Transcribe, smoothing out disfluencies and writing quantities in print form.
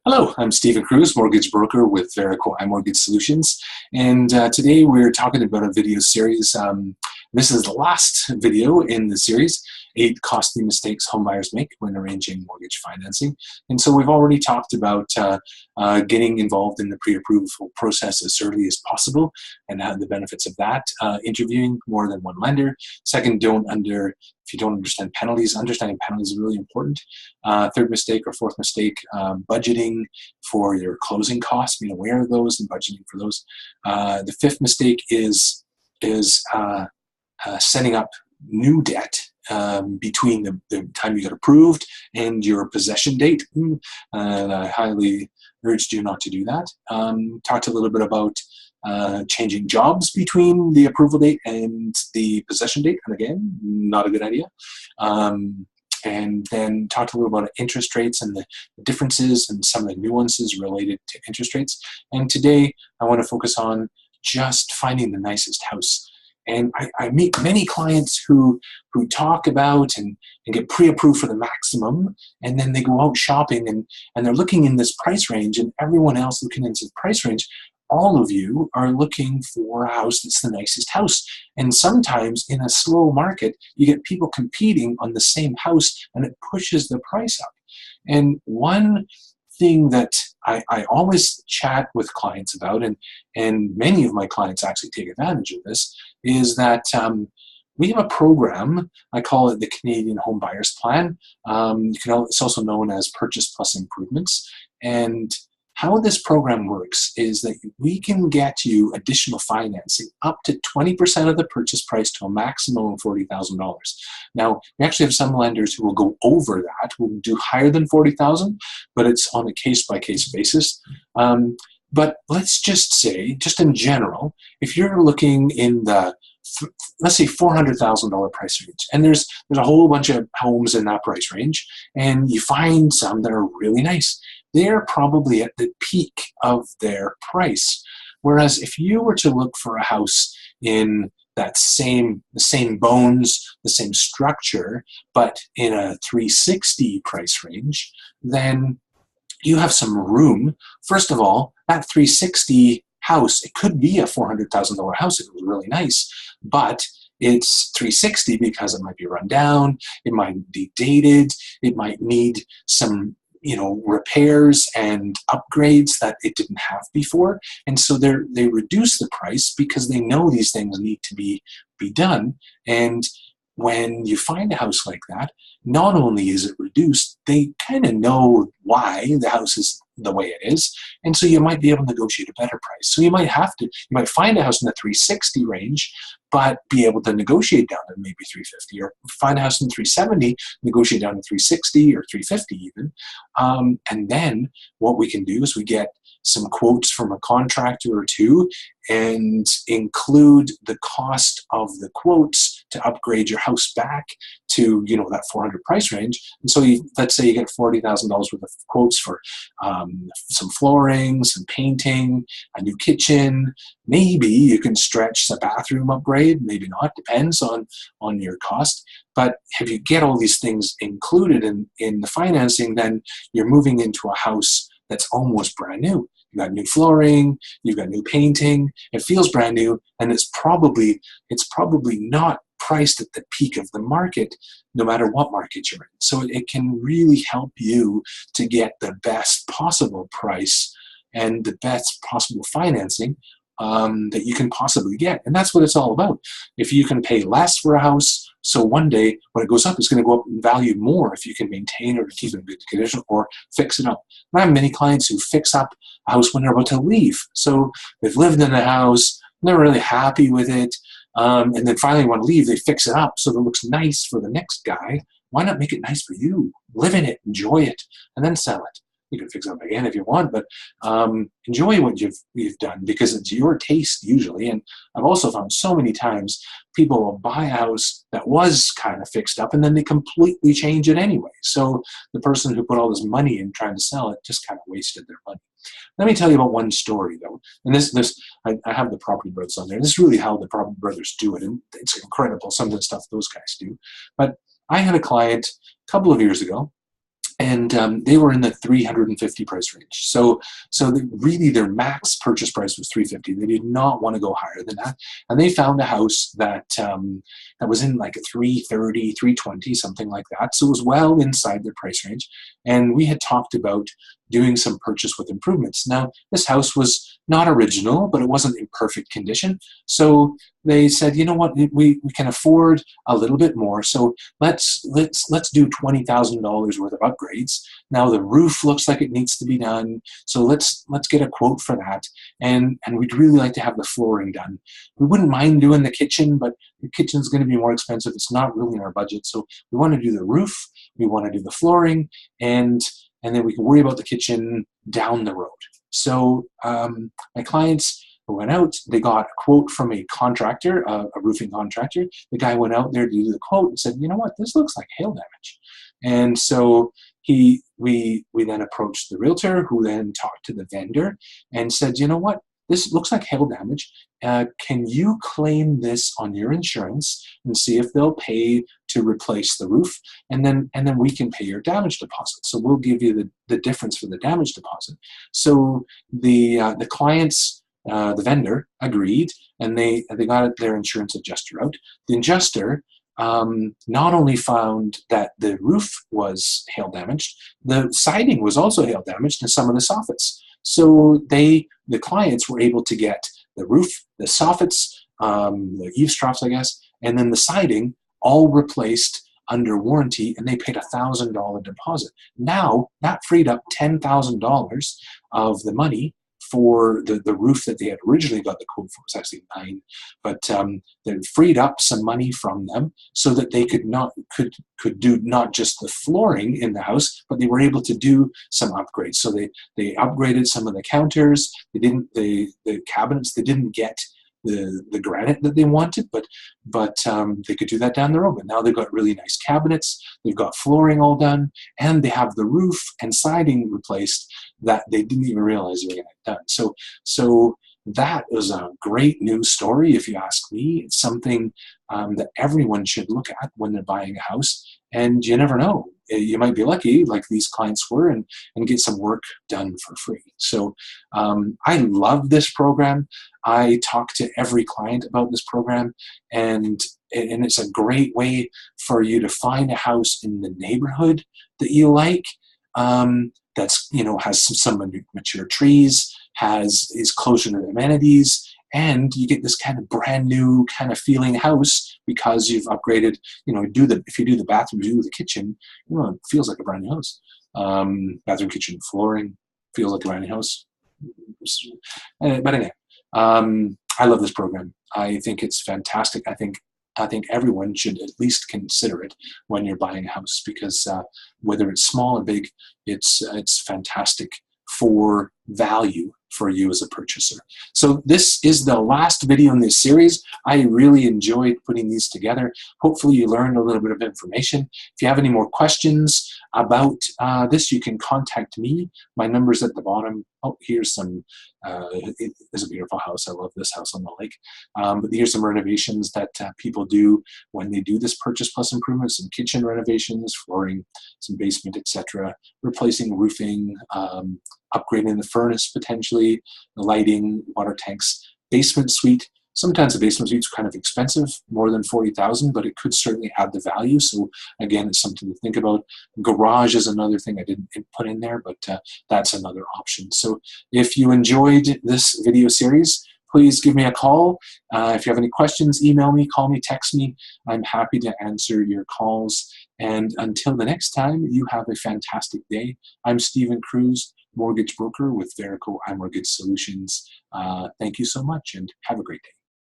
Hello, I'm Stephen Cruz, mortgage broker with Verico iMortgage Solutions, and today we're talking about a video series. This is the last video in the series, 8 costly mistakes homebuyers make when arranging mortgage financing. And so we've already talked about getting involved in the pre-approval process as early as possible and the benefits of that. Interviewing more than one lender. Second, if you don't understand penalties, understanding penalties is really important. Third mistake or fourth mistake, budgeting for your closing costs, being aware of those and budgeting for those. The fifth mistake is setting up new debt between the time you get approved and your possession date. And I highly urge you not to do that. Talked a little bit about changing jobs between the approval date and the possession date, and again, not a good idea. And then talked a little about interest rates and the differences and some of the nuances related to interest rates. And today, I want to focus on just finding the nicest house. And I meet many clients who talk about and get pre-approved for the maximum, and then they go out shopping and they're looking in this price range, and everyone else looking in this price range. All of you are looking for a house that's the nicest house. And sometimes in a slow market, you get people competing on the same house, and it pushes the price up. And one thing that I always chat with clients about, and many of my clients actually take advantage of this, is that we have a program. I call it the Canadian Home Buyers Plan. It's also known as Purchase Plus Improvements. And how this program works is that we can get you additional financing up to 20% of the purchase price to a maximum of $40,000. Now, we actually have some lenders who will go over that, will do higher than $40,000, but it's on a case-by-case basis. But let's just say, just in general, if you're looking in the let's say $400,000 price range, and there's a whole bunch of homes in that price range, and you find some that are really nice, they're probably at the peak of their price. Whereas if you were to look for a house in the same bones, the same structure, but in a 360 price range, then you have some room. First of all, that 360 house, it could be a $400,000 house if it was really nice, but it's 360 because it might be run down, it might be dated, it might need some repairs and upgrades that it didn't have before. And so they reduce the price because they know these things need to be done. And when you find a house like that, not only is it reduced, they kind of know why the house is the way it is, and so you might be able to negotiate a better price. So you might find a house in the 360 range, but be able to negotiate down to maybe 350, or find a house in 370, negotiate down to 360 or 350 even. And then what we can do is we get some quotes from a contractor or two and include the cost of the quotes to upgrade your house back to that 400 price range. And so let's say you get $40,000 worth of quotes for some flooring, some painting, a new kitchen. Maybe you can stretch the bathroom upgrade, maybe not, depends on your cost. But if you get all these things included in the financing, then you're moving into a house that's almost brand new. You've got new flooring, you've got new painting, it feels brand new, and it's probably not priced at the peak of the market, no matter what market you're in. So it can really help you to get the best possible price and the best possible financing that you can possibly get. And that's what it's all about. If you can pay less for a house, so one day when it goes up, it's going to go up in value more if you can maintain or keep it in good condition or fix it up. And I have many clients who fix up a house when they're about to leave. So they've lived in the house, they're really happy with it, and then finally want to leave, they fix it up so that it looks nice for the next guy. Why not make it nice for you? Live in it, enjoy it, and then sell it. You can fix it up again if you want, but enjoy what you've done, because it's your taste usually. And I've also found so many times people will buy a house that was kind of fixed up and then they completely change it anyway. So the person who put all this money in trying to sell it just kind of wasted their money. Let me tell you about one story though. And I have the Property Brothers on there. This is really how the Property Brothers do it. And it's incredible, some of the stuff those guys do. But I had a client a couple of years ago. and they were in the 350 price range. So really their max purchase price was 350. They did not want to go higher than that, and they found a house that that was in like a 330, 320, something like that. So it was well inside their price range, and we had talked about doing some purchase with improvements. Now this house was not original, but it wasn't in perfect condition. So they said, you know what, we can afford a little bit more. So let's do $20,000 worth of upgrades. Now the roof looks like it needs to be done, so let's get a quote for that. And we'd really like to have the flooring done. We wouldn't mind doing the kitchen, but the kitchen's going to be more expensive. It's not really in our budget. So we want to do the roof, we want to do the flooring, and then we can worry about the kitchen down the road. So my clients went out, they got a quote from a contractor, a roofing contractor. The guy went out there to do the quote and said, you know what, this looks like hail damage. And so we then approached the realtor, who then talked to the vendor and said, you know what, this looks like hail damage. Can you claim this on your insurance and see if they'll pay to replace the roof? And then we can pay your damage deposit. So we'll give you the difference for the damage deposit. So the clients, the vendor agreed, and they got their insurance adjuster out. The adjuster not only found that the roof was hail damaged, the siding was also hail damaged and some of the soffits. So the clients were able to get the roof, the soffits, the eaves troughs, I guess, and then the siding all replaced under warranty, and they paid $1,000 deposit. Now that freed up $10,000 of the money for the roof that they had originally got the quote for. It was actually $9,000, but they freed up some money from them so that they could do not just the flooring in the house, but they were able to do some upgrades. So they upgraded some of the counters. The cabinets, they didn't get the granite that they wanted, but they could do that down the road. But now they've got really nice cabinets, they've got flooring all done, and they have the roof and siding replaced that they didn't even realize they were going to have done. So that was a great news story, if you ask me. It's something that everyone should look at when they're buying a house. And you never know, you might be lucky, like these clients were, and get some work done for free. So I love this program. I talk to every client about this program, and it's a great way for you to find a house in the neighborhood that you like, that's, has some mature trees, is closer to amenities, and you get this kind of brand new kind of feeling house because you've upgraded. If you do the bathroom, you do the kitchen, it feels like a brand new house. Bathroom, kitchen, flooring feels like a brand new house. But anyway, I love this program. I think it's fantastic. I think everyone should at least consider it when you're buying a house, because whether it's small or big, it's fantastic for value for you as a purchaser. So this is the last video in this series. I really enjoyed putting these together. Hopefully you learned a little bit of information. If you have any more questions about this, you can contact me. My number's at the bottom. Oh, here's some, it's a beautiful house. I love this house on the lake. But here's some renovations that people do when they do this purchase plus improvements: some kitchen renovations, flooring, some basement, etc., replacing roofing, upgrading the furnace potentially, the lighting, water tanks, basement suite. Sometimes the basement suite's kind of expensive, more than $40,000, but it could certainly add the value. So again, it's something to think about. Garage is another thing I didn't put in there, but that's another option. So if you enjoyed this video series, please give me a call. If you have any questions, email me, call me, text me. I'm happy to answer your calls. And until the next time, you have a fantastic day. I'm Stephen Cruz, mortgage broker with Verico iMortgage Solutions. Thank you so much, and have a great day.